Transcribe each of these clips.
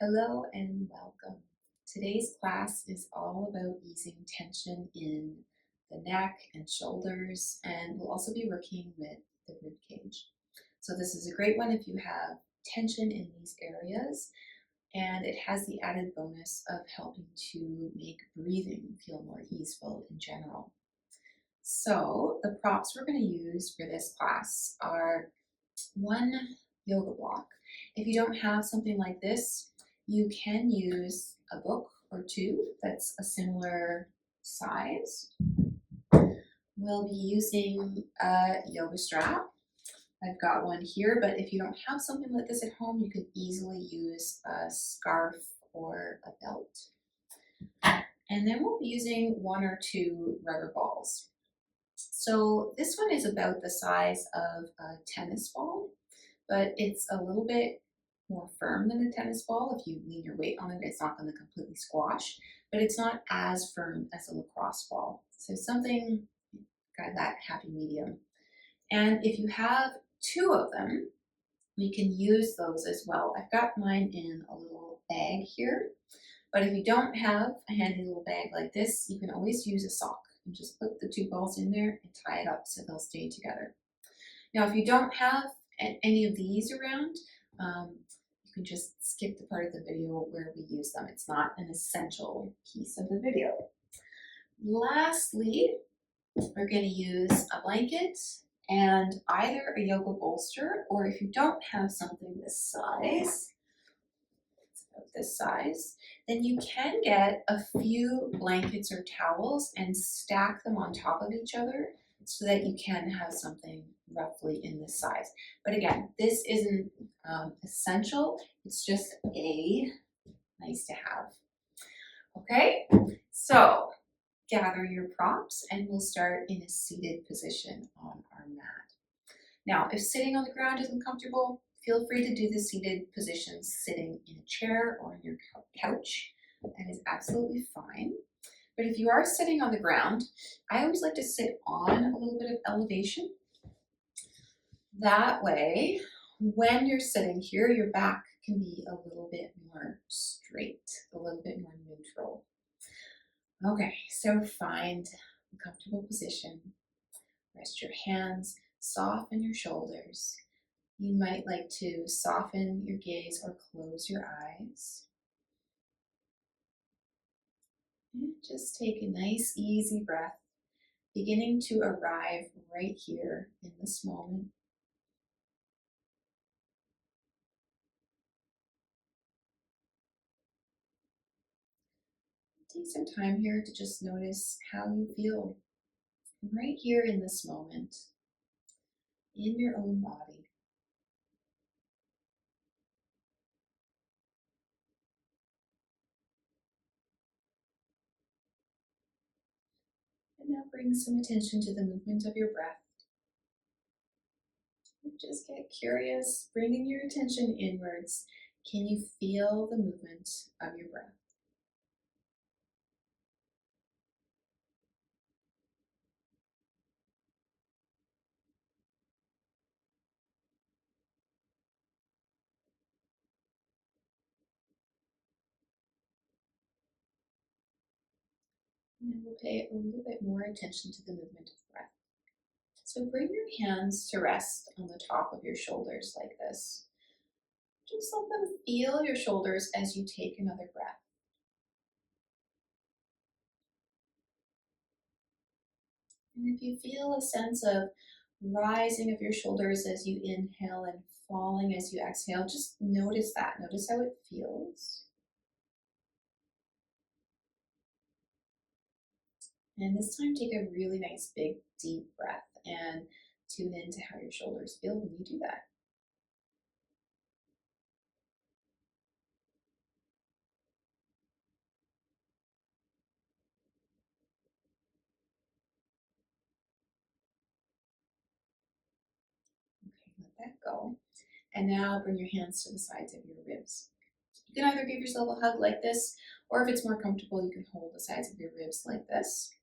Hello and welcome. Today's class is all about easing tension in the neck and shoulders, and we'll also be working with the rib cage. So this is a great one if you have tension in these areas, and it has the added bonus of helping to make breathing feel more easeful in general. So the props we're going to use for this class are one yoga block. If you don't have something like this, you can use a book or two that's a similar size. We'll be using a yoga strap. I've got one here, but if you don't have something like this at home, you could easily use a scarf or a belt. And then we'll be using one or two rubber balls. So this one is about the size of a tennis ball, but it's a little bit more firm than a tennis ball. If you lean your weight on it, it's not going to completely squash, but it's not as firm as a lacrosse ball. So something got that happy medium. And if you have two of them, we can use those as well. I've got mine in a little bag here, but if you don't have a handy little bag like this, you can always use a sock and just put the two balls in there and tie it up so they'll stay together. Now, if you don't have any of these around, you can just skip the part of the video where we use them. It's not an essential piece of the video. Lastly, we're going to use a blanket and either a yoga bolster, or if you don't have something this size, then you can get a few blankets or towels and stack them on top of each other so that you can have something roughly in this size. But again, this isn't essential. It's just a nice to have. Okay, so gather your props and we'll start in a seated position on our mat. Now, if sitting on the ground isn't comfortable, feel free to do the seated position sitting in a chair or on your couch. That is absolutely fine. But if you are sitting on the ground, I always like to sit on a little bit of elevation. That way, when you're sitting here, your back can be a little bit more straight, a little bit more neutral. Okay, so find a comfortable position. Rest your hands, soften your shoulders. You might like to soften your gaze or close your eyes. And just take a nice, easy breath, beginning to arrive right here in this moment. Take some time here to just notice how you feel right here in this moment, in your own body. And now bring some attention to the movement of your breath. Just get curious, bringing your attention inwards. Can you feel the movement of your breath? And then we'll pay a little bit more attention to the movement of the breath. So bring your hands to rest on the top of your shoulders like this. Just let them feel your shoulders as you take another breath. And if you feel a sense of rising of your shoulders as you inhale and falling as you exhale, just notice that. Notice how it feels. And this time, take a really nice, big, deep breath and tune into how your shoulders feel when you do that. Okay, let that go. And now bring your hands to the sides of your ribs. You can either give yourself a hug like this, or if it's more comfortable, you can hold the sides of your ribs like this.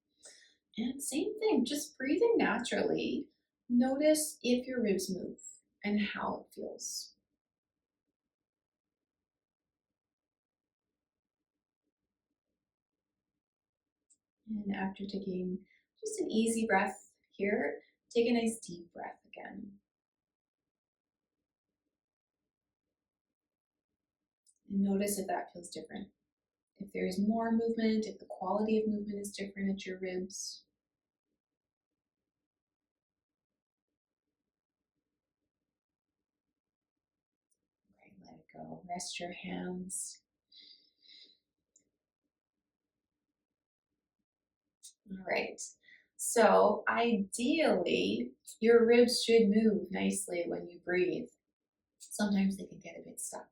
And same thing, just breathing naturally. Notice if your ribs move and how it feels. And after taking just an easy breath here, take a nice deep breath again. And notice if that feels different. If there's more movement, if the quality of movement is different at your ribs. Okay, let it go. Rest your hands. All right. So ideally, your ribs should move nicely when you breathe. Sometimes they can get a bit stuck.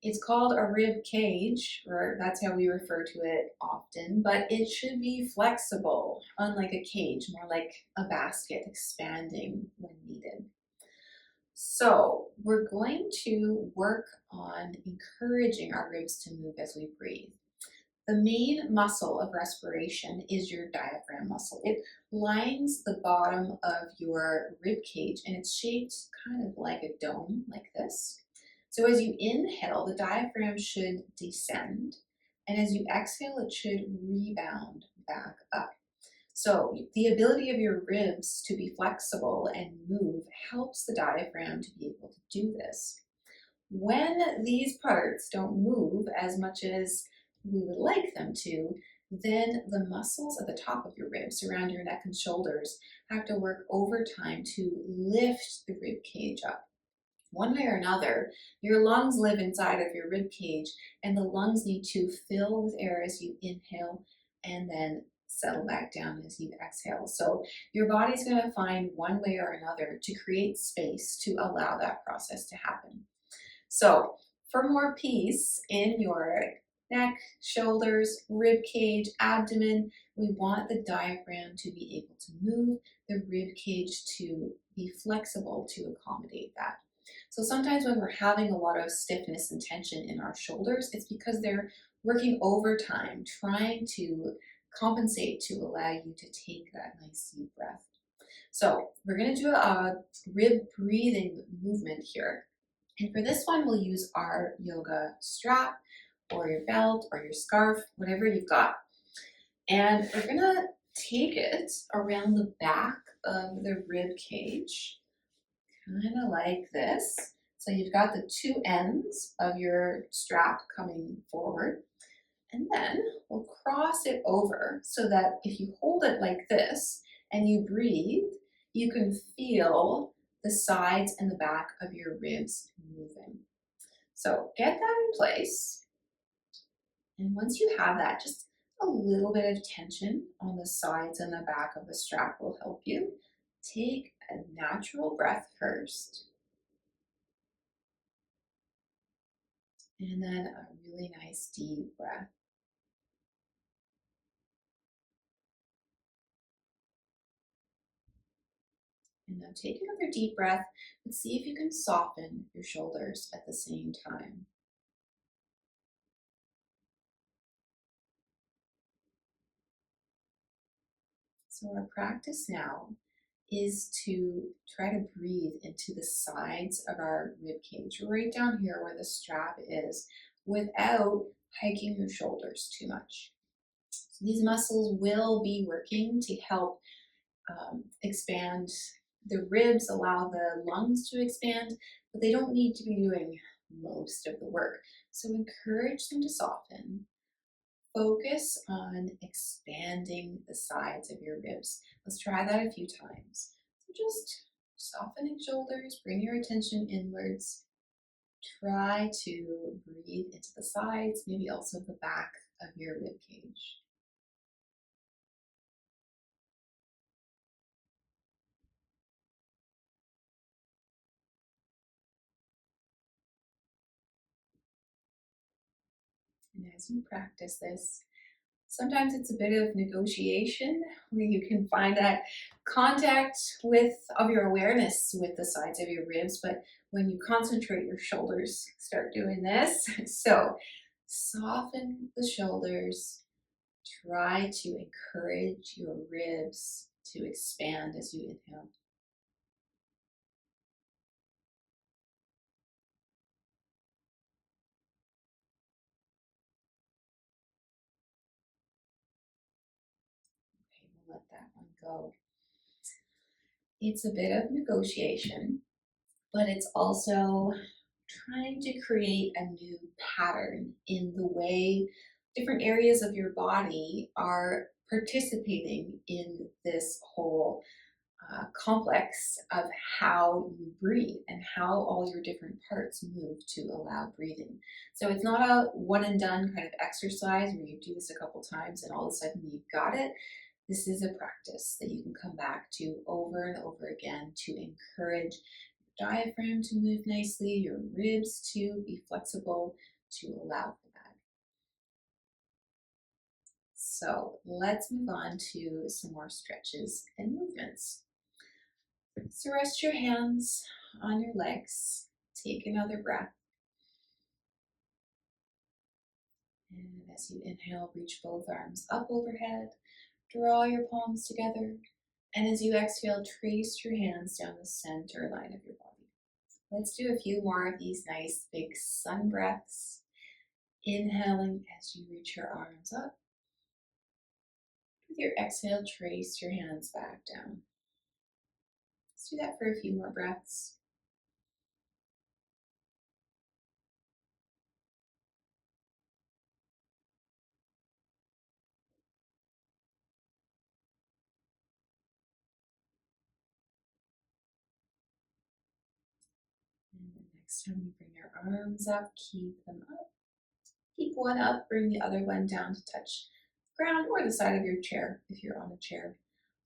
It's called a rib cage, or that's how we refer to it often, but it should be flexible, unlike a cage, more like a basket expanding when needed. So, we're going to work on encouraging our ribs to move as we breathe. The main muscle of respiration is your diaphragm muscle. It lines the bottom of your rib cage and it's shaped kind of like a dome, like this. So as you inhale, the diaphragm should descend, and as you exhale, it should rebound back up. So the ability of your ribs to be flexible and move helps the diaphragm to be able to do this. When these parts don't move as much as we would like them to, then the muscles at the top of your ribs, around your neck and shoulders, have to work overtime to lift the rib cage up. One way or another, your lungs live inside of your rib cage, and the lungs need to fill with air as you inhale and then settle back down as you exhale. So your body's going to find one way or another to create space to allow that process to happen. So, for more peace in your neck, shoulders, rib cage, abdomen, we want the diaphragm to be able to move, the rib cage to be flexible to accommodate that. So sometimes when we're having a lot of stiffness and tension in our shoulders, it's because they're working overtime, trying to compensate to allow you to take that nice deep breath. So we're going to do a rib breathing movement here. And for this one, we'll use our yoga strap or your belt or your scarf, whatever you've got. And we're gonna take it around the back of the rib cage, kind of like this. So you've got the two ends of your strap coming forward. And then we'll cross it over so that if you hold it like this and you breathe, you can feel the sides and the back of your ribs moving. So get that in place. And once you have that, just a little bit of tension on the sides and the back of the strap will help you. Take a natural breath first, and then a really nice deep breath. And now take another deep breath and see if you can soften your shoulders at the same time. So our practice now is to try to breathe into the sides of our rib cage, right down here where the strap is, without hiking your shoulders too much. So these muscles will be working to help expand the ribs, allow the lungs to expand, but they don't need to be doing most of the work. So encourage them to soften. Focus on expanding the sides of your ribs. Let's try that a few times. So just softening shoulders, bring your attention inwards. Try to breathe into the sides, maybe also the back of your rib cage. And as you practice this, sometimes it's a bit of negotiation where you can find that contact with of your awareness with the sides of your ribs, but when you concentrate, your shoulders start doing this. So soften the shoulders. Try to encourage your ribs to expand as you inhale. go. It's a bit of negotiation, but it's also trying to create a new pattern in the way different areas of your body are participating in this whole complex of how you breathe and how all your different parts move to allow breathing. So it's not a one and done kind of exercise where you do this a couple times and all of a sudden you've got it. This is a practice that you can come back to over and over again to encourage your diaphragm to move nicely, your ribs to be flexible, to allow for that. So let's move on to some more stretches and movements. So rest your hands on your legs. Take another breath. And as you inhale, reach both arms up overhead. Draw your palms together. And as you exhale, trace your hands down the center line of your body. Let's do a few more of these nice big sun breaths. Inhaling as you reach your arms up. With your exhale, trace your hands back down. Let's do that for a few more breaths. And the next time you bring your arms up, keep them up. Keep one up, bring the other one down to touch the ground or the side of your chair if you're on a chair.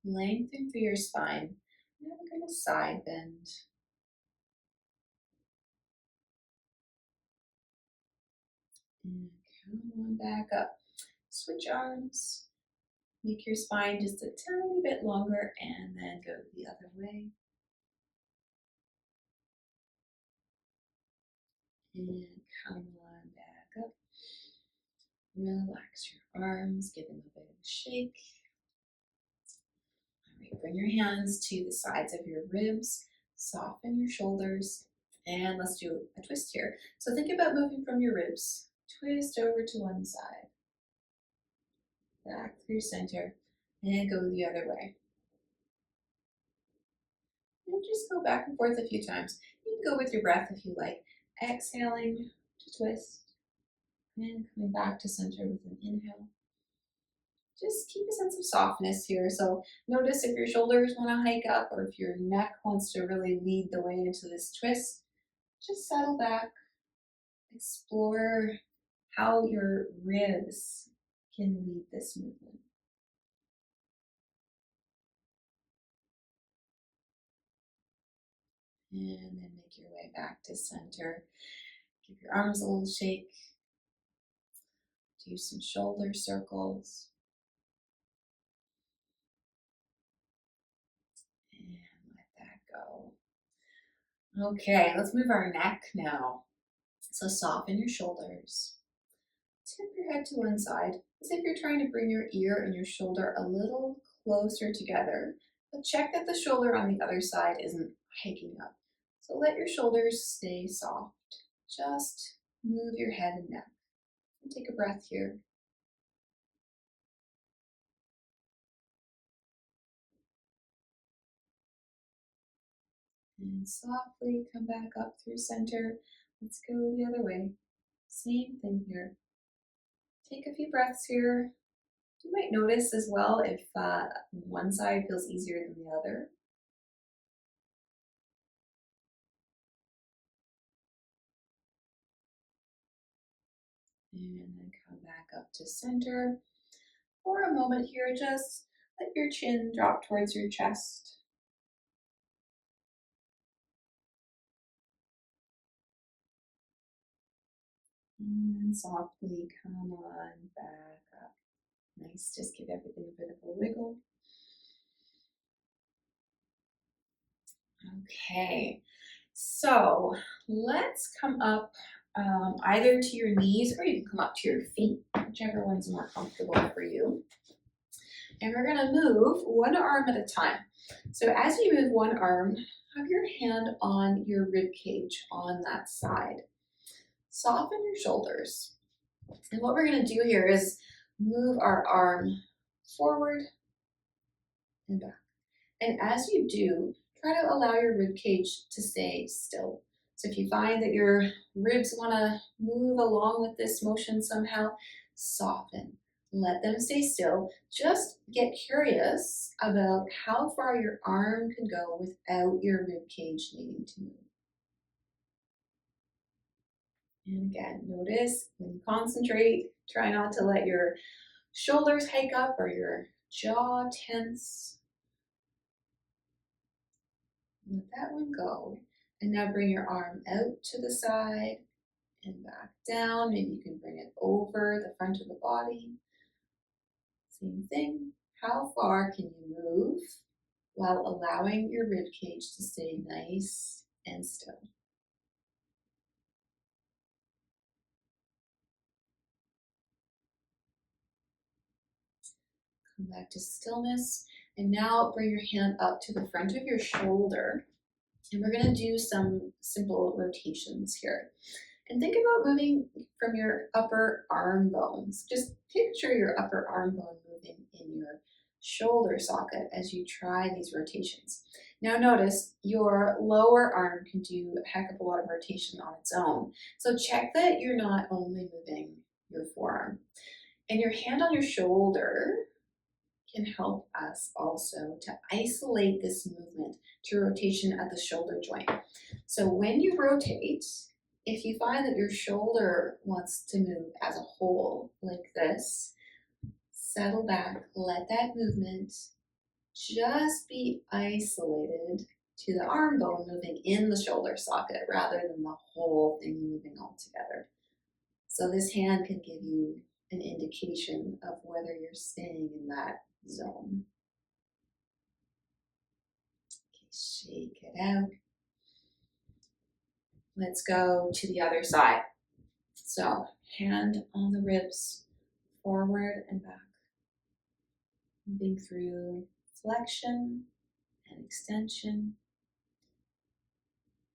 Lengthen through your spine. And then we're going to side bend. And come on back up. Switch arms. Make your spine just a tiny bit longer and then go the other way. And come on back up. Relax your arms, give them a bit of a shake. All right, bring your hands to the sides of your ribs, soften your shoulders, and let's do a twist here. So think about moving from your ribs, twist over to one side, back through center, and go the other way. And just go back and forth a few times. You can go with your breath if you like. Exhaling to twist, and coming back to center with an inhale. Just keep a sense of softness here. So notice if your shoulders want to hike up or if your neck wants to really lead the way into this twist. Just settle back. Explore how your ribs can lead this movement. And then make your way back to center. Give your arms a little shake. Do some shoulder circles. And let that go. Okay, let's move our neck now. So soften your shoulders. Tip your head to one side as if you're trying to bring your ear and your shoulder a little closer together. But check that the shoulder on the other side isn't hiking up. So let your shoulders stay soft. Just move your head and neck. And take a breath here. And softly come back up through center. Let's go the other way. Same thing here. Take a few breaths here. You might notice as well if one side feels easier than the other. And then come back up to center. For a moment here, just let your chin drop towards your chest. And then softly come on back up. Nice, just give everything a bit of a wiggle. Okay, so let's come up either to your knees or you can come up to your feet, whichever one's more comfortable for you. And we're gonna move one arm at a time. So as you move one arm, have your hand on your rib cage on that side. Soften your shoulders. And what we're gonna do here is move our arm forward and back. And as you do, try to allow your rib cage to stay still. So if you find that your ribs want to move along with this motion somehow, soften. Let them stay still. Just get curious about how far your arm can go without your rib cage needing to move. And again, notice when you concentrate, try not to let your shoulders hike up or your jaw tense. Let that one go. And now bring your arm out to the side and back down. Maybe you can bring it over the front of the body. Same thing. How far can you move while allowing your rib cage to stay nice and still? Come back to stillness. And now bring your hand up to the front of your shoulder. And we're going to do some simple rotations here. And think about moving from your upper arm bones. Just picture your upper arm bone moving in your shoulder socket as you try these rotations. Now notice your lower arm can do a heck of a lot of rotation on its own. So check that you're not only moving your forearm. And your hand on your shoulder can help us also to isolate this movement to rotation at the shoulder joint. So when you rotate, if you find that your shoulder wants to move as a whole like this, settle back, let that movement just be isolated to the arm bone moving in the shoulder socket rather than the whole thing moving all together. So this hand can give you an indication of whether you're staying in that zone. Okay, shake it out. Let's go to the other side. So hand on the ribs, forward and back. Moving through flexion and extension.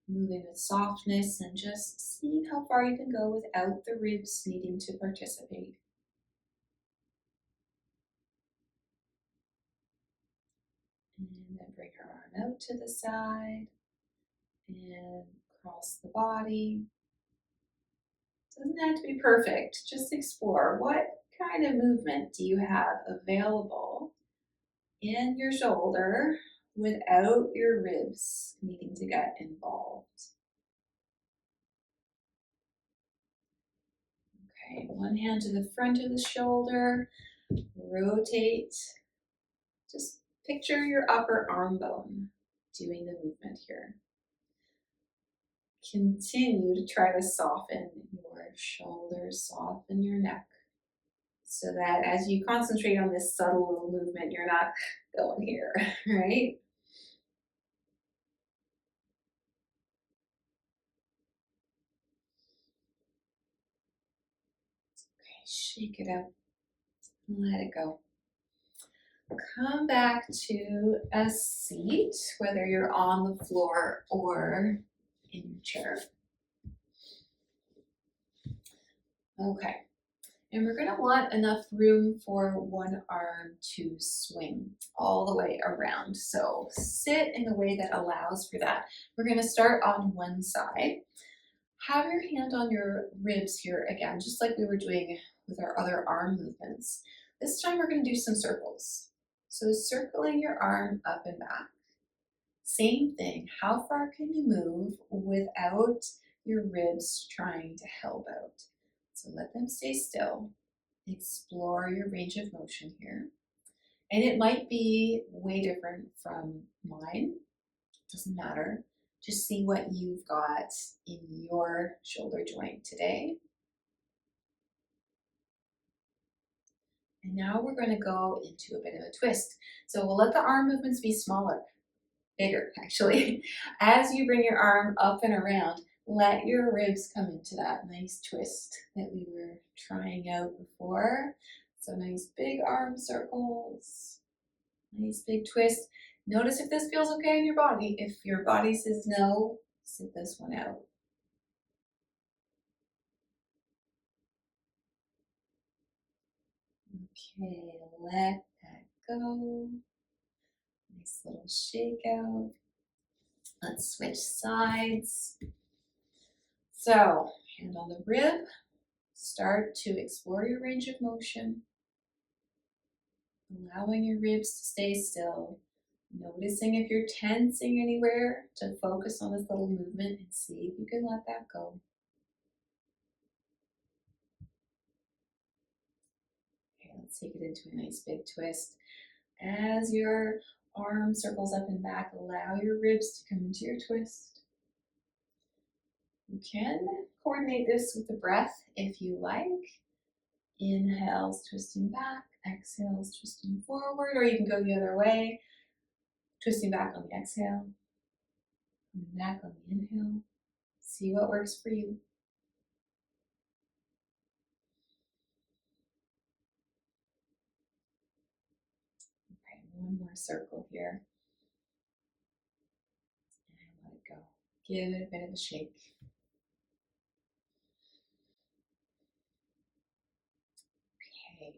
Moving with softness and just seeing how far you can go without the ribs needing to participate. And then bring your arm out to the side and cross the body. Doesn't have to be perfect, just explore what kind of movement do you have available in your shoulder without your ribs needing to get involved. Okay, one hand to the front of the shoulder, rotate. Just picture your upper arm bone doing the movement here. Continue to try to soften your shoulders, soften your neck, so that as you concentrate on this subtle little movement, you're not going here, right? Okay, shake it out and let it go. Come back to a seat, whether you're on the floor or in your chair. Okay, and we're gonna want enough room for one arm to swing all the way around. So sit in a way that allows for that. We're gonna start on one side. Have your hand on your ribs here again, just like we were doing with our other arm movements. This time we're gonna do some circles. So circling your arm up and back. Same thing, how far can you move without your ribs trying to help out? So let them stay still. Explore your range of motion here. And it might be way different from mine, doesn't matter. Just see what you've got in your shoulder joint today. And now we're going to go into a bit of a twist. So we'll let the arm movements be smaller, bigger actually. As you bring your arm up and around, let your ribs come into that nice twist that we were trying out before. So nice big arm circles, nice big twist. Notice if this feels okay in your body. If your body says no, sit this one out. Okay, let that go. Nice little shake out. Let's switch sides. So, hand on the rib, start to explore your range of motion, allowing your ribs to stay still, noticing if you're tensing anywhere to focus on this little movement and see if you can let that go. Okay, let's take it into a nice big twist. As your arm circles up and back, allow your ribs to come into your twist. You can coordinate this with the breath if you like. Inhales, twisting back. Exhales, twisting forward. Or you can go the other way. Twisting back on the exhale. Coming back on the inhale. See what works for you. Okay, one more circle here. And let it go. Give it a bit of a shake. Okay,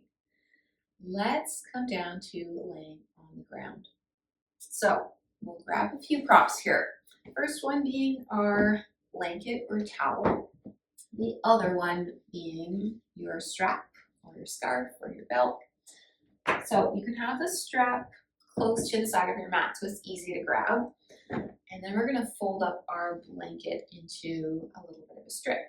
let's come down to laying on the ground. So we'll grab a few props here. First one being our blanket or towel. The other one being your strap or your scarf or your belt. So you can have the strap close to the side of your mat so it's easy to grab. And then we're going to fold up our blanket into a little bit of a strip.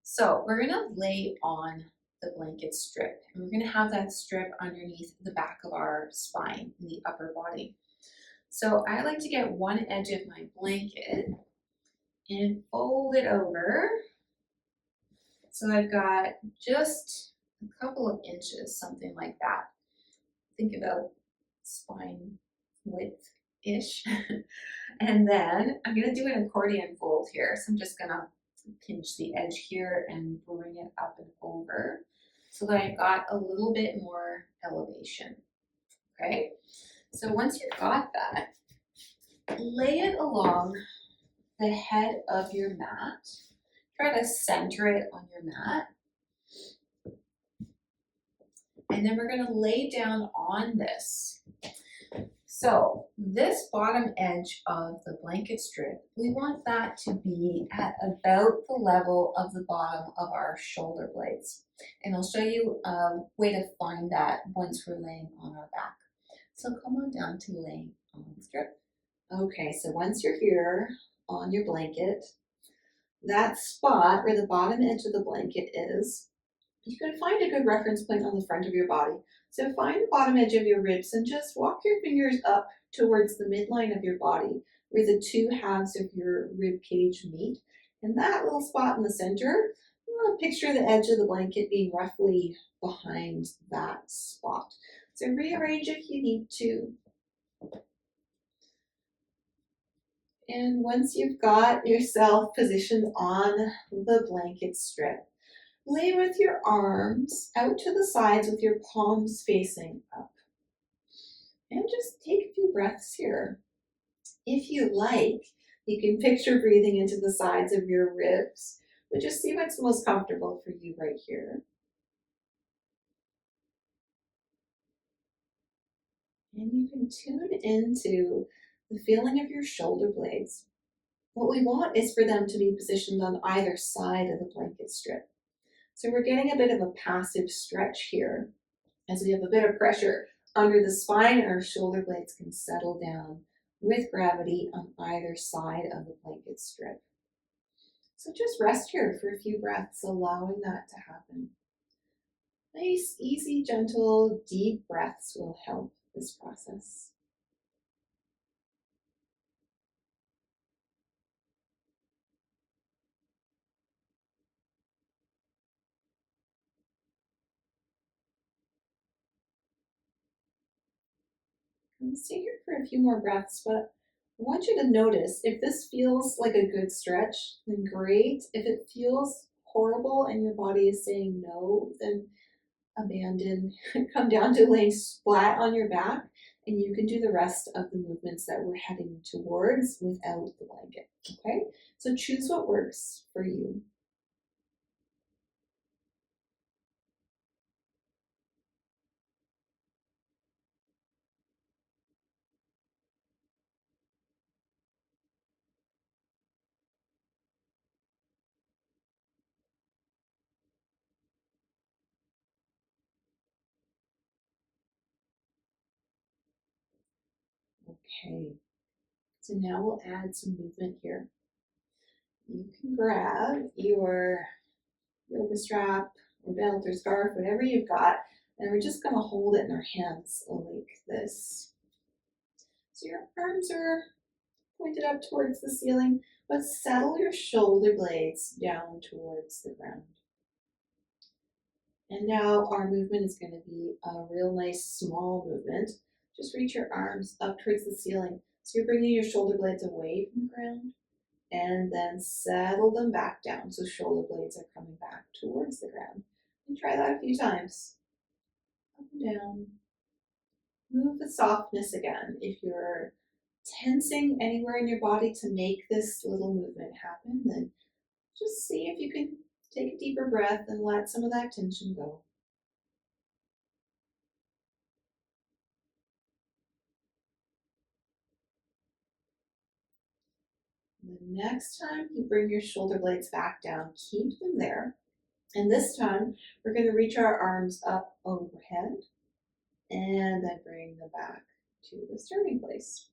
So we're going to lay on the blanket strip, and we're going to have that strip underneath the back of our spine in the upper body. So I like to get one edge of my blanket and fold it over. So I've got just a couple of inches, something like that. Think about spine width-ish. And then I'm going to do an accordion fold here. So I'm just going to pinch the edge here and bring it up and over so that I've got a little bit more elevation. Okay, so once you've got that, lay it along the head of your mat. Try to center it on your mat. And then we're going to lay down on this. So this bottom edge of the blanket strip, we want that to be at about the level of the bottom of our shoulder blades. And I'll show you a way to find that once we're laying on our back. So come on down to laying on the strip. Okay, so once you're here on your blanket, that spot where the bottom edge of the blanket is, you can find a good reference point on the front of your body. So find the bottom edge of your ribs and just walk your fingers up towards the midline of your body where the two halves of your rib cage meet. And that little spot in the center, picture the edge of the blanket being roughly behind that spot. So rearrange if you need to. And once you've got yourself positioned on the blanket strip, lay with your arms out to the sides with your palms facing up. And just take a few breaths here. If you like, you can picture breathing into the sides of your ribs, but just see what's most comfortable for you right here. And you can tune into the feeling of your shoulder blades. What we want is for them to be positioned on either side of the blanket strip. So we're getting a bit of a passive stretch here as we have a bit of pressure under the spine and our shoulder blades can settle down with gravity on either side of the blanket strip. So just rest here for a few breaths, allowing that to happen. Nice, easy, gentle, deep breaths will help this process. Stay here for a few more breaths, but I want you to notice if this feels like a good stretch, then great. If it feels horrible and your body is saying no, then abandon. Come down to laying flat on your back, and you can do the rest of the movements that we're heading towards without the blanket. Okay? So choose what works for you. Okay, so now we'll add some movement here. You can grab your yoga strap or belt or scarf, whatever you've got, and we're just gonna hold it in our hands like this. So your arms are pointed up towards the ceiling, but settle your shoulder blades down towards the ground. And now our movement is going to be a real nice small movement. Just reach your arms up towards the ceiling. So you're bringing your shoulder blades away from the ground and then settle them back down. So shoulder blades are coming back towards the ground. And try that a few times. Up and down. Move with softness again. If you're tensing anywhere in your body to make this little movement happen, then just see if you can take a deeper breath and let some of that tension go. The next time you bring your shoulder blades back down, keep them there. And this time, we're going to reach our arms up overhead and then bring them back to the starting place.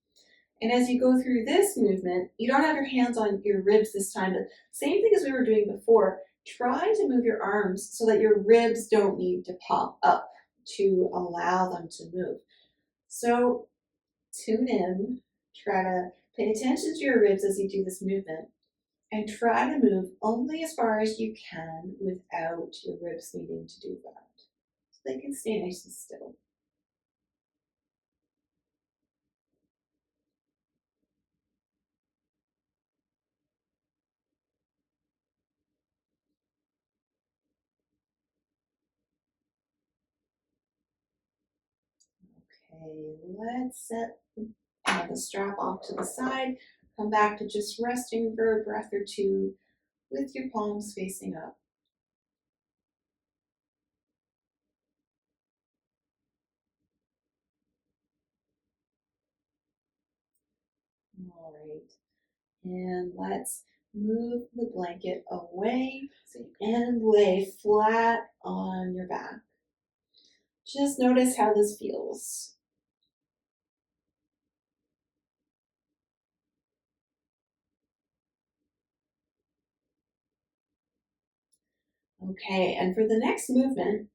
And as you go through this movement, you don't have your hands on your ribs this time, but same thing as we were doing before. Try to move your arms so that your ribs don't need to pop up to allow them to move. So tune in, try to pay attention to your ribs as you do this movement, and try to move only as far as you can without your ribs needing to do that. So they can stay nice and still. Okay, let's set the strap off to the side. Come back to just resting for a breath or two with your palms facing up. All right, and let's move the blanket away and lay flat on your back. Just notice how this feels. Okay, and for the next movement,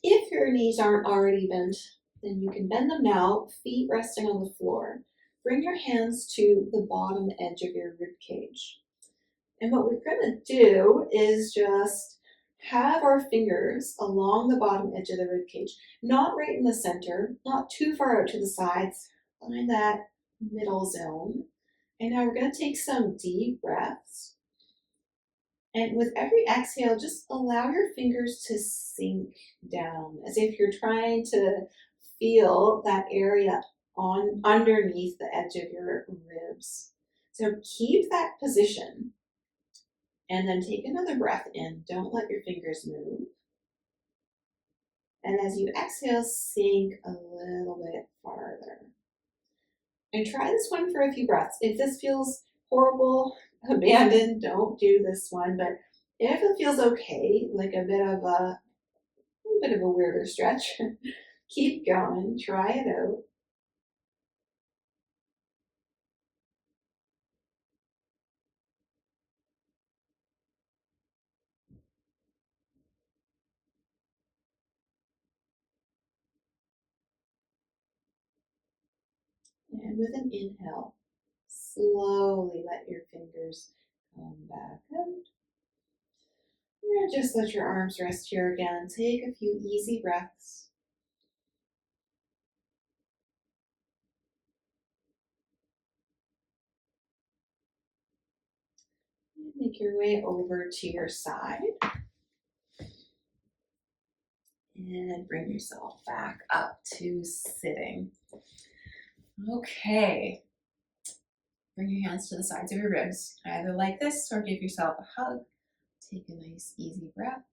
if your knees aren't already bent, then you can bend them now, feet resting on the floor. Bring your hands to the bottom edge of your rib cage. And what we're going to do is just have our fingers along the bottom edge of the rib cage, not right in the center, not too far out to the sides. Find that middle zone. And now we're going to take some deep breaths. And with every exhale, just allow your fingers to sink down as if you're trying to feel that area on underneath the edge of your ribs. So keep that position and then take another breath in. Don't let your fingers move. And as you exhale, sink a little bit farther. And try this one for a few breaths. If this feels horrible, abandoned, don't do this one. But if it feels okay, like a little bit of a weirder stretch, keep going, try it out. And with an inhale, slowly let your fingers come back out. And just let your arms rest here again. Take a few easy breaths. And make your way over to your side. And bring yourself back up to sitting. Okay. Bring your hands to the sides of your ribs, either like this or give yourself a hug. Take a nice, easy breath.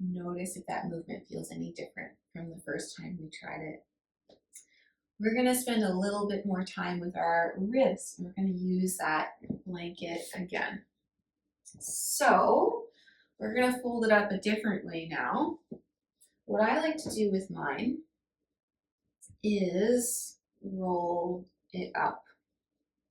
Notice if that movement feels any different from the first time we tried it. We're going to spend a little bit more time with our ribs, and we're going to use that blanket again. So we're going to fold it up a different way now. What I like to do with mine is roll it up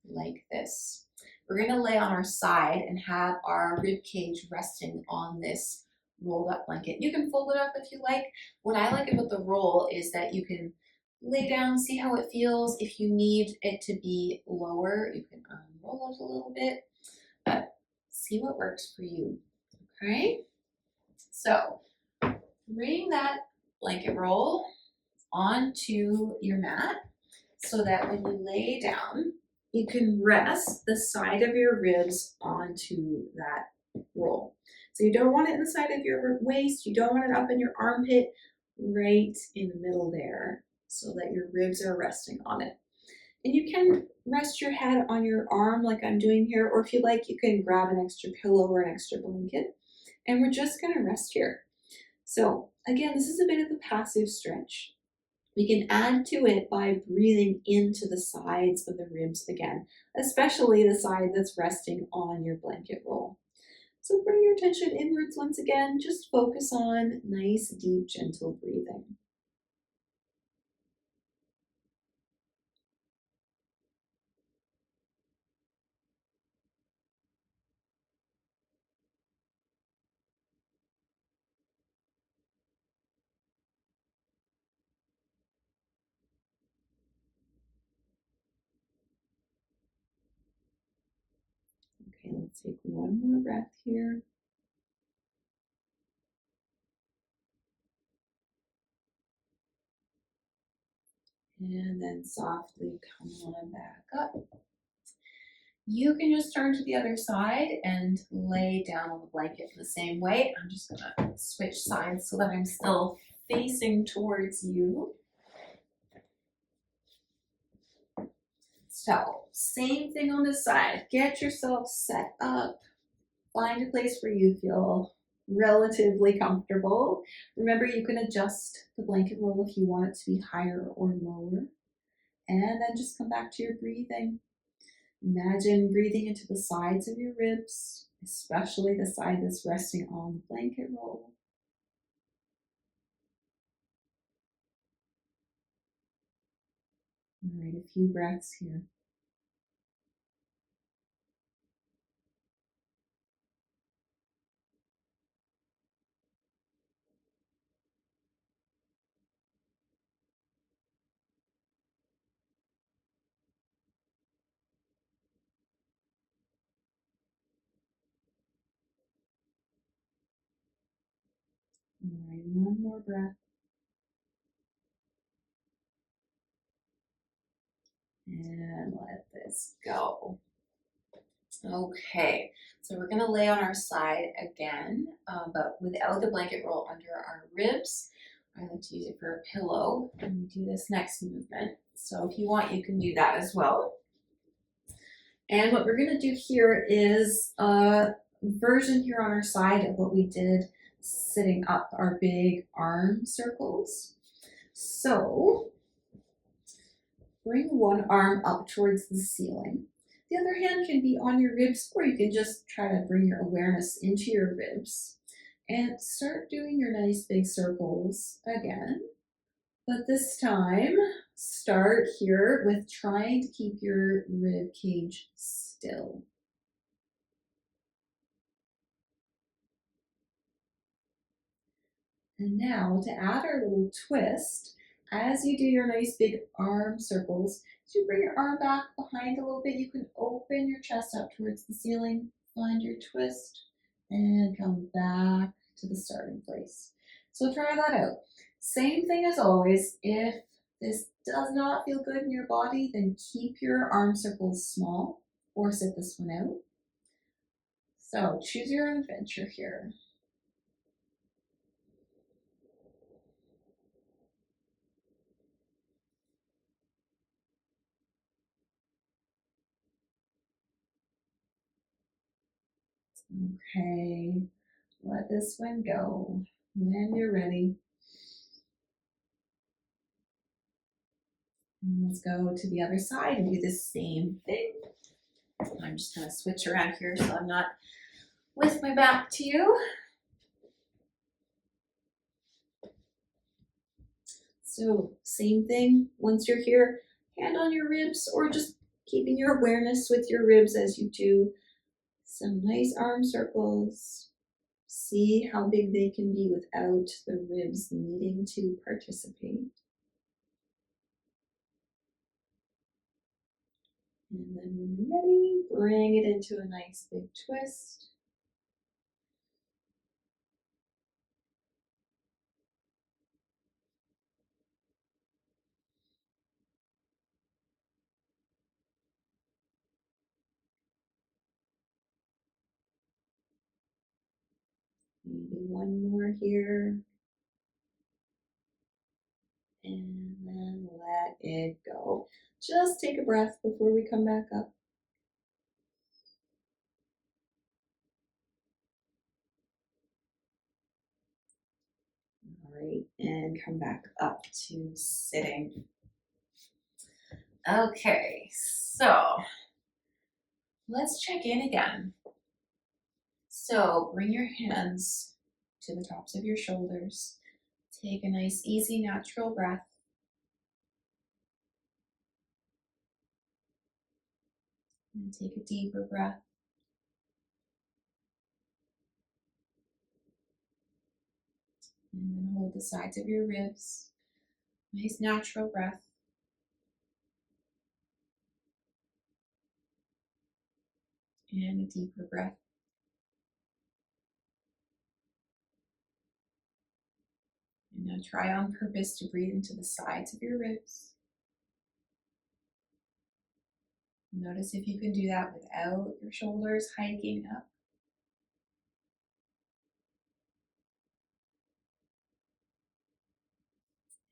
like this. We're going to lay on our side and have our rib cage resting on this rolled up blanket. You can fold it up if you like. What I like about the roll is that you can lay down, see how it feels. If you need it to be lower, you can roll it a little bit, but see what works for you. Okay, so bring that blanket roll onto your mat so that when you lay down, you can rest the side of your ribs onto that roll. So you don't want it in the side of your waist, you don't want it up in your armpit, right in the middle there, so that your ribs are resting on it. And you can rest your head on your arm like I'm doing here, or if you like, you can grab an extra pillow or an extra blanket. And we're just gonna rest here. So again, this is a bit of a passive stretch. We can add to it by breathing into the sides of the ribs again, especially the side that's resting on your blanket roll. So bring your attention inwards once again, just focus on nice, deep, gentle breathing. Okay, let's take one more breath here. And then softly come on back up. You can just turn to the other side and lay down on the blanket in the same way. I'm just gonna switch sides so that I'm still facing towards you. So, same thing on this side. Get yourself set up. Find a place where you feel relatively comfortable. Remember, you can adjust the blanket roll if you want it to be higher or lower. And then just come back to your breathing. Imagine breathing into the sides of your ribs, especially the side that's resting on the blanket roll. All right, a few breaths here. All right, one more breath. And let this go. Okay, so we're gonna lay on our side again, but without the blanket roll under our ribs. I like to use it for a pillow when we do this next movement. So if you want, you can do that as well. And what we're gonna do here is a version here on our side of what we did sitting up, our big arm circles. So bring one arm up towards the ceiling. The other hand can be on your ribs, or you can just try to bring your awareness into your ribs and start doing your nice big circles again. But this time, start here with trying to keep your rib cage still. And now to add our little twist, as you do your nice big arm circles, as you bring your arm back behind a little bit, you can open your chest up towards the ceiling, find your twist, and come back to the starting place. So try that out. Same thing as always, if this does not feel good in your body, then keep your arm circles small or sit this one out. So choose your own adventure here. Okay, let this one go when you're ready. And let's go to the other side and do the same thing. I'm just going to switch around here so I'm not with my back to you. So same thing, once you're here, hand on your ribs or just keeping your awareness with your ribs as you do some nice arm circles. See how big they can be without the ribs needing to participate. And then when you're ready, bring it into a nice big twist. Maybe one more here. And then let it go. Just take a breath before we come back up. All right, and come back up to sitting. Okay, so let's check in again. So bring your hands to the tops of your shoulders. Take a nice, easy, natural breath. And take a deeper breath. And then hold the sides of your ribs. Nice, natural breath. And a deeper breath. And now try on purpose to breathe into the sides of your ribs. Notice if you can do that without your shoulders hiking up.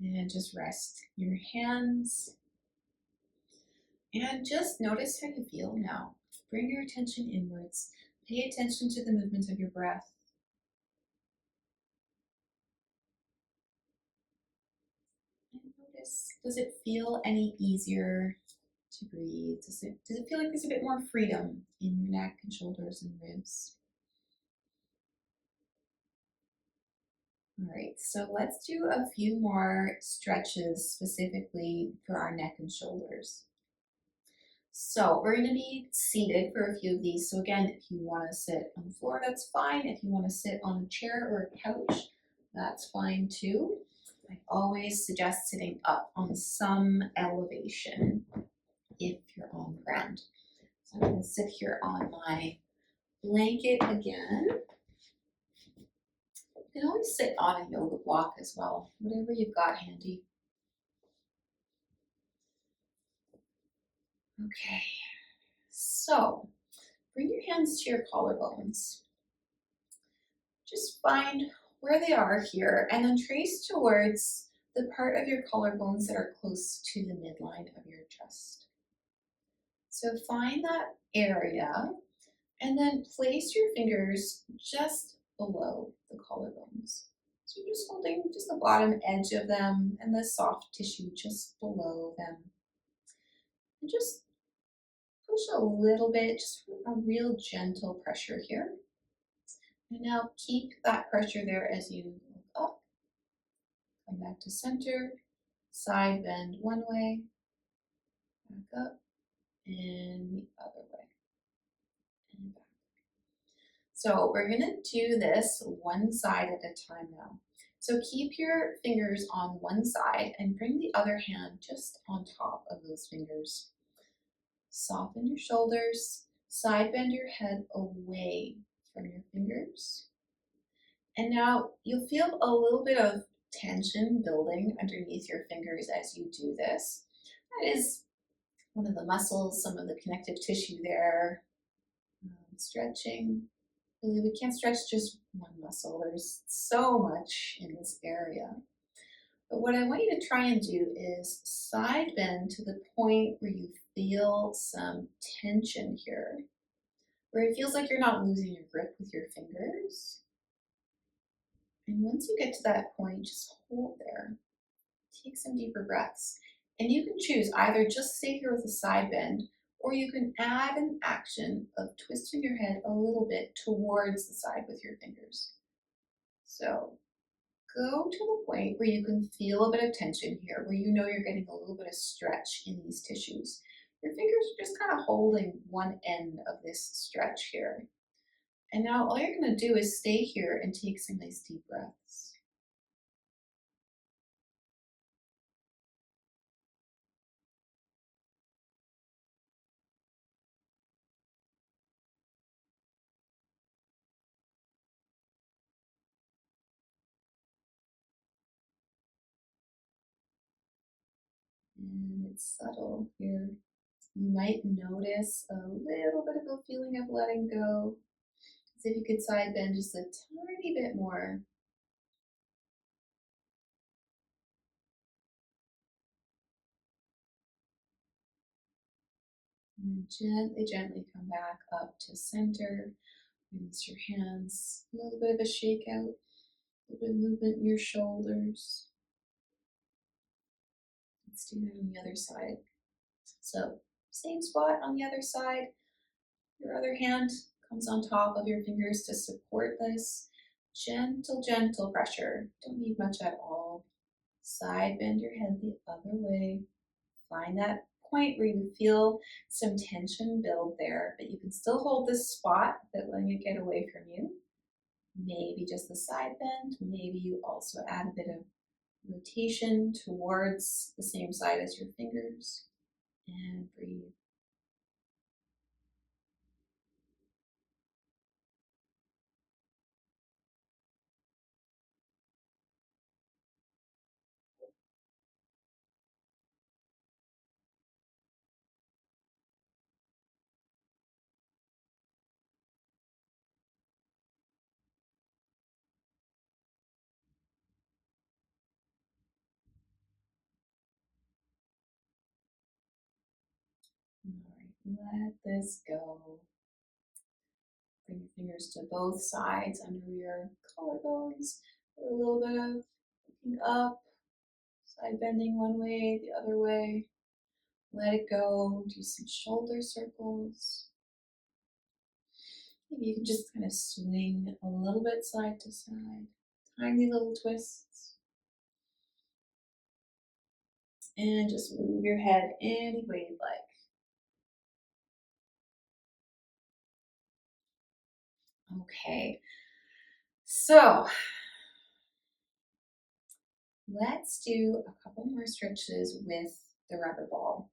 And just rest your hands. And just notice how you feel now. Bring your attention inwards. Pay attention to the movement of your breath. And notice, does it feel any easier to breathe? Does it feel like there's a bit more freedom in your neck and shoulders and ribs? All right, so let's do a few more stretches specifically for our neck and shoulders. So we're going to be seated for a few of these. So again, if you want to sit on the floor, that's fine. If you want to sit on a chair or a couch, that's fine too. I always suggest sitting up on some elevation if you're on the ground. So I'm going to sit here on my blanket again. You can always sit on a yoga block as well, whatever you've got handy. Okay, so bring your hands to your collarbones. Just find where they are here and then trace towards the part of your collarbones that are close to the midline of your chest. So find that area and then place your fingers just below the collarbones. So you're just holding just the bottom edge of them and the soft tissue just below them. And just push a little bit, just a real gentle pressure here. And now keep that pressure there as you look up. Come back to center, side bend one way, back up, and the other way, and back. So we're gonna do this one side at a time now. So keep your fingers on one side and bring the other hand just on top of those fingers. Soften your shoulders, side bend your head away from your fingers. And now you'll feel a little bit of tension building underneath your fingers as you do this. That is one of the muscles, some of the connective tissue there. Stretching. Really, we can't stretch just one muscle. There's so much in this area. But what I want you to try and do is side bend to the point where you feel some tension here, where it feels like you're not losing your grip with your fingers. And once you get to that point, just hold there. Take some deeper breaths. And you can choose either just stay here with a side bend, or you can add an action of twisting your head a little bit towards the side with your fingers. So go to the point where you can feel a bit of tension here, where you know you're getting a little bit of stretch in these tissues. Your fingers are just kind of holding one end of this stretch here. And now all you're going to do is stay here and take some nice deep breaths. And it's subtle here. You might notice a little bit of a feeling of letting go, as if you could side bend just a tiny bit more. And gently, gently come back up to center. Release your hands. A little bit of a shake out, a little bit of movement in your shoulders. Let's do that on the other side. So, same spot on the other side. Your other hand comes on top of your fingers to support this. Gentle, gentle pressure. Don't need much at all. Side bend your head the other way. Find that point where you feel some tension build there, but you can still hold this spot without letting it get away from you. Maybe just the side bend. Maybe you also add a bit of rotation towards the same side as your fingers. And breathe. All right, let this go. Bring your fingers to both sides under your collarbones. A little bit of looking up, side bending one way, the other way. Let it go. Do some shoulder circles. Maybe you can just kind of swing a little bit side to side. Tiny little twists. And just move your head any way you'd like. Okay, so let's do a couple more stretches with the rubber ball.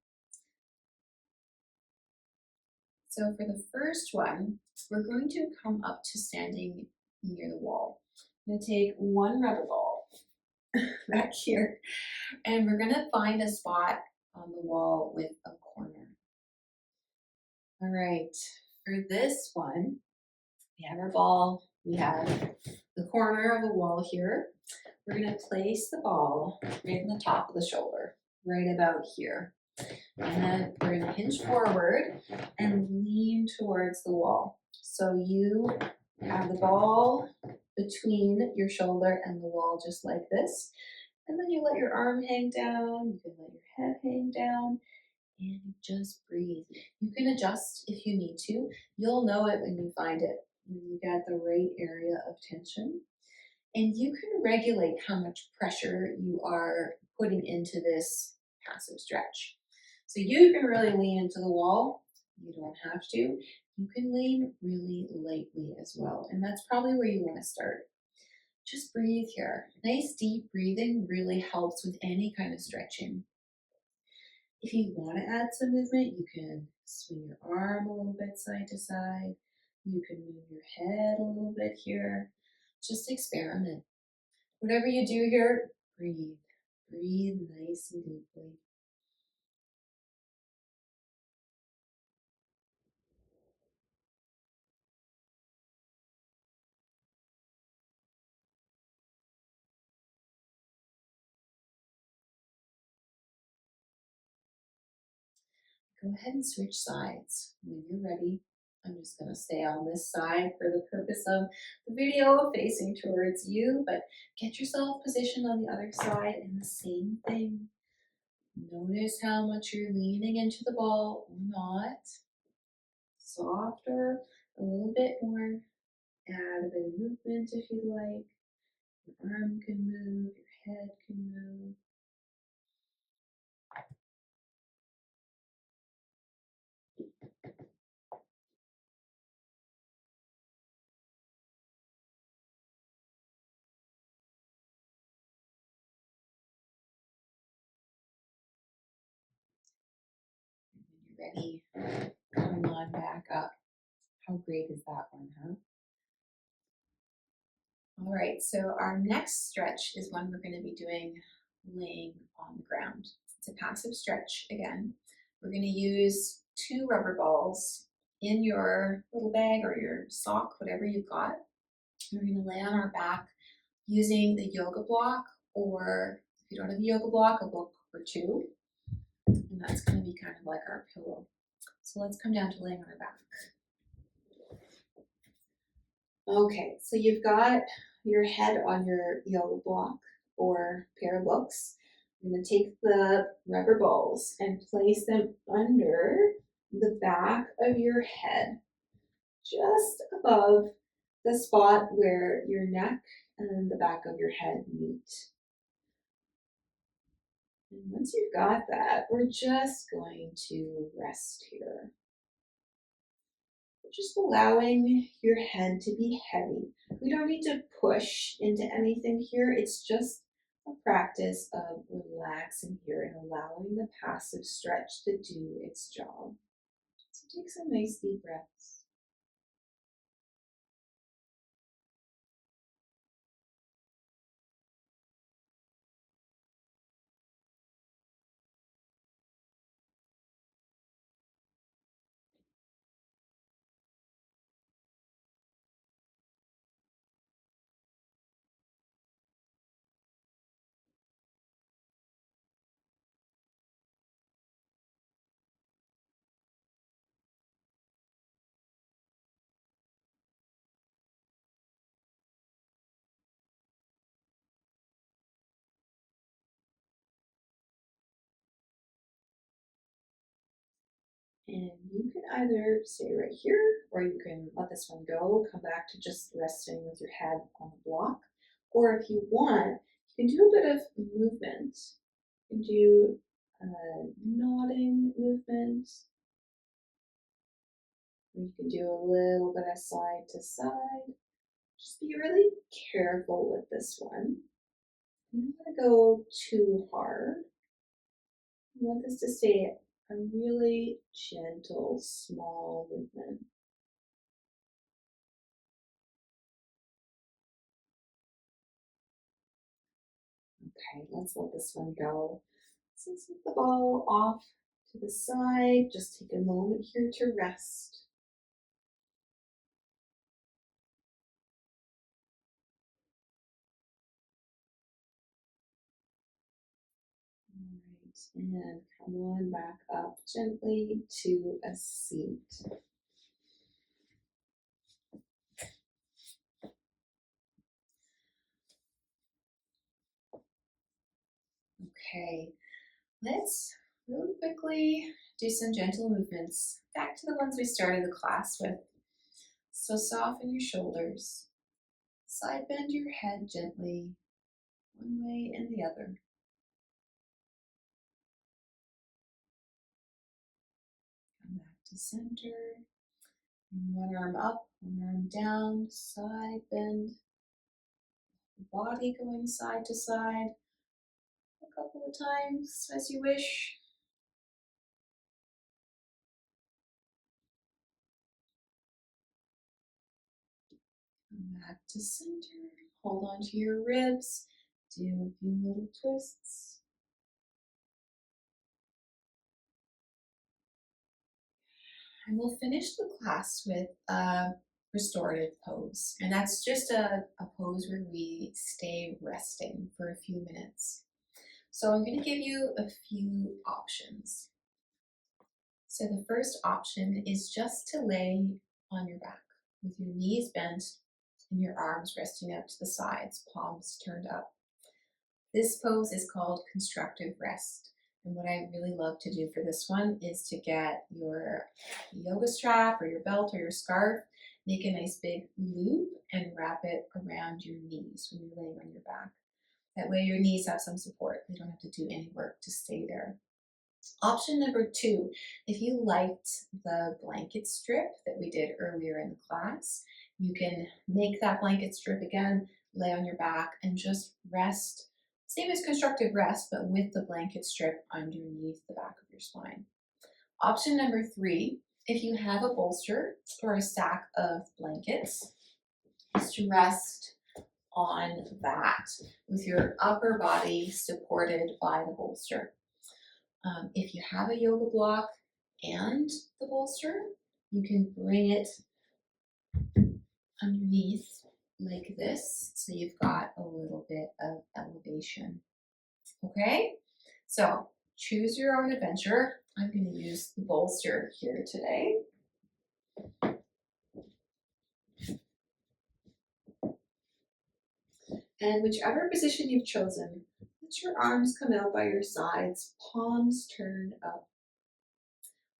So for the first one, we're going to come up to standing near the wall. I'm going to take one rubber ball back here, and we're going to find a spot on the wall with a corner. All right, for this one, we have our ball, we have the corner of the wall here. We're going to place the ball right in the top of the shoulder, right about here. And then we're going to hinge forward and lean towards the wall. So you have the ball between your shoulder and the wall just like this. And then you let your arm hang down, you can let your head hang down, and you just breathe. You can adjust if you need to. You'll know it when you find it, when you get the right area of tension. And you can regulate how much pressure you are putting into this passive stretch. So you can really lean into the wall. You don't have to. You can lean really lightly as well. And that's probably where you want to start. Just breathe here. Nice deep breathing really helps with any kind of stretching. If you want to add some movement, you can swing your arm a little bit side to side. You can move your head a little bit here. Just experiment. Whatever you do here, breathe. Breathe nice and deeply. Go ahead and switch sides when you're ready. I'm just going to stay on this side for the purpose of the video facing towards you, but get yourself positioned on the other side and the same thing. Notice how much you're leaning into the ball or not. Softer, a little bit more. Add a bit of movement if you'd like. Your arm can move, your head can move. And when you're ready, come on back up. How great is that one, huh? All right, so our next stretch is one we're going to be doing laying on the ground. It's a passive stretch again. We're going to use 2 rubber balls in your little bag or your sock, whatever you've got. We're going to lay on our back using the yoga block, or if you don't have a yoga block, a book or 2. And that's going to be kind of like our pillow. So let's come down to laying on our back. Okay, so you've got your head on your yoga block or pair of books. I'm going to take the rubber balls and place them under the back of your head, just above the spot where your neck and the back of your head meet. And once you've got that, we're just going to rest here. Just allowing your head to be heavy. We don't need to push into anything here. It's just a practice of relaxing here and allowing the passive stretch to do its job. So take some nice deep breaths. And you can either stay right here, or you can let this one go, come back to just resting with your head on the block. Or if you want, you can do a bit of movement. You can do a nodding movement, or you can do a little bit of side to side. Just be really careful with this one. You don't want to go too hard. You want this to stay a really gentle, small movement. Okay, let's let this one go. So set the ball off to the side. Just take a moment here to rest. All right, and come on back up gently to a seat. Okay, let's really quickly do some gentle movements. Back to the ones we started the class with. So soften your shoulders. Side bend your head gently, one way and the other. Come back to center. One arm up, one arm down, side bend. The body going side to side. A couple of times as you wish. Come back to center. Hold on to your ribs. Do a few little twists. And we'll finish the class with a restorative pose. And that's just a pose where we stay resting for a few minutes. So I'm going to give you a few options. So the first option is just to lay on your back with your knees bent and your arms resting out to the sides, palms turned up. This pose is called constructive rest. And what I really love to do for this one is to get your yoga strap or your belt or your scarf make a nice big loop and wrap it around your knees when you're laying on your back. That way your knees have some support. They don't have to do any work to stay there. Option number 2, if you liked the blanket strip that we did earlier in the class, you can make that blanket strip again, lay on your back, and just rest. Same as constructive rest, but with the blanket strip underneath the back of your spine. Option number 3, if you have a bolster or a stack of blankets, is to rest on that with your upper body supported by the bolster. If you have a yoga block and the bolster, you can bring it underneath like this, so you've got a little bit of elevation. Okay, so choose your own adventure. I'm going to use the bolster here today. And whichever position you've chosen, let your arms come out by your sides, palms turned up.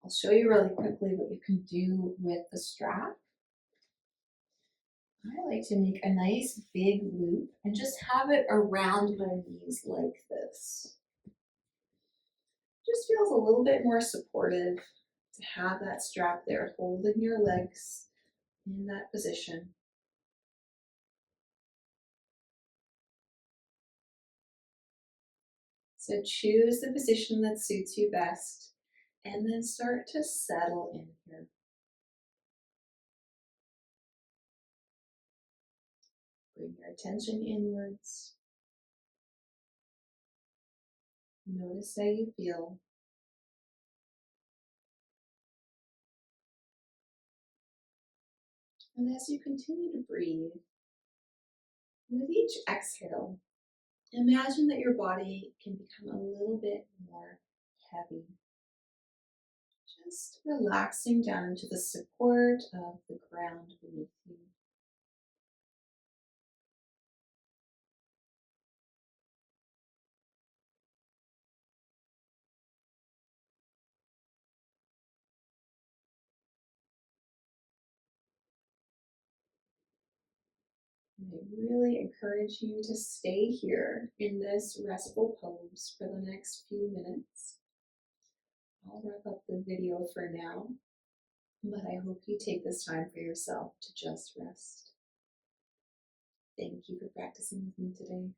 I'll show you really quickly what you can do with the strap. I like to make a nice big loop and just have it around my knees like this. Just feels a little bit more supportive to have that strap there holding your legs in that position. So choose the position that suits you best and then start to settle in here. Bring your attention inwards. Notice how you feel. And as you continue to breathe, with each exhale, imagine that your body can become a little bit more heavy. Just relaxing down into the support of the ground beneath you. And I really encourage you to stay here in this restful pose for the next few minutes. I'll wrap up the video for now, but I hope you take this time for yourself to just rest. Thank you for practicing with me today.